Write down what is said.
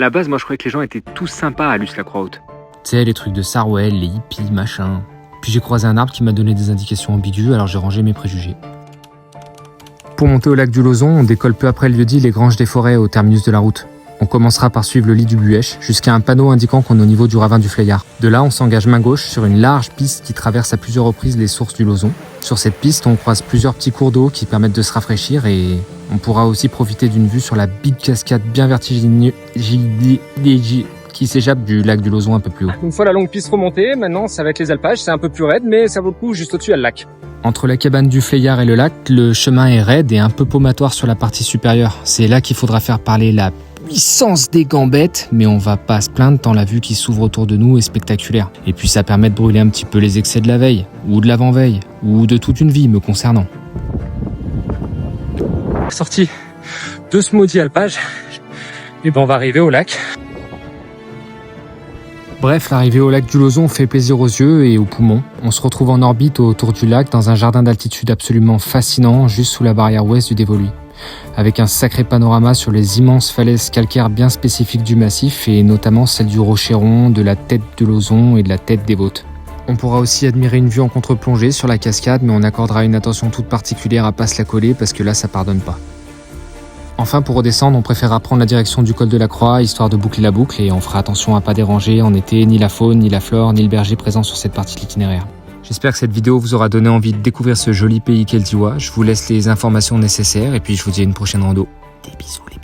À la base, moi je croyais que les gens étaient tous sympas à Luce-la-Croix-Haute. Tu sais, les trucs de Sarwell, les hippies, machin. Puis j'ai croisé un arbre qui m'a donné des indications ambiguës, alors j'ai rangé mes préjugés. Pour monter au lac du Lauzon, on décolle peu après le lieu-dit les Granges des Forêts au terminus de la route. On commencera par suivre le lit du Buèche jusqu'à un panneau indiquant qu'on est au niveau du ravin du Fléillard. De là, on s'engage main gauche sur une large piste qui traverse à plusieurs reprises les sources du Lauzon. Sur cette piste, on croise plusieurs petits cours d'eau qui permettent de se rafraîchir et on pourra aussi profiter d'une vue sur la big cascade bien vertigineuse qui s'échappe du lac du Lauzon un peu plus haut. Une fois la longue piste remontée, maintenant ça va être les alpages, c'est un peu plus raide, mais ça vaut le coup, juste au-dessus il y a le lac. Entre la cabane du Fléillard et le lac, le chemin est raide et un peu paumatoire sur la partie supérieure. C'est là qu'il faudra faire parler la puissance des gambettes, mais on va pas se plaindre tant la vue qui s'ouvre autour de nous est spectaculaire. Et puis ça permet de brûler un petit peu les excès de la veille, ou de l'avant-veille, ou de toute une vie me concernant. Sortie de ce maudit alpage, et ben on va arriver au lac. Bref, l'arrivée au lac du Lauzon fait plaisir aux yeux et aux poumons. On se retrouve en orbite autour du lac dans un jardin d'altitude absolument fascinant, juste sous la barrière ouest du Dévoluy, avec un sacré panorama sur les immenses falaises calcaires bien spécifiques du massif et notamment celle du Rocheron, de la tête de Lauzon et de la tête des Vôtres. On pourra aussi admirer une vue en contre-plongée sur la cascade, mais on accordera une attention toute particulière à pas se la coller parce que là ça pardonne pas. Enfin, pour redescendre, on préférera prendre la direction du col de la Croix, histoire de boucler la boucle, et on fera attention à pas déranger en été ni la faune, ni la flore, ni le berger présent sur cette partie de l'itinéraire. J'espère que cette vidéo vous aura donné envie de découvrir ce joli pays qu'est le Diois. Je vous laisse les informations nécessaires, et puis je vous dis à une prochaine rando. Des bisous les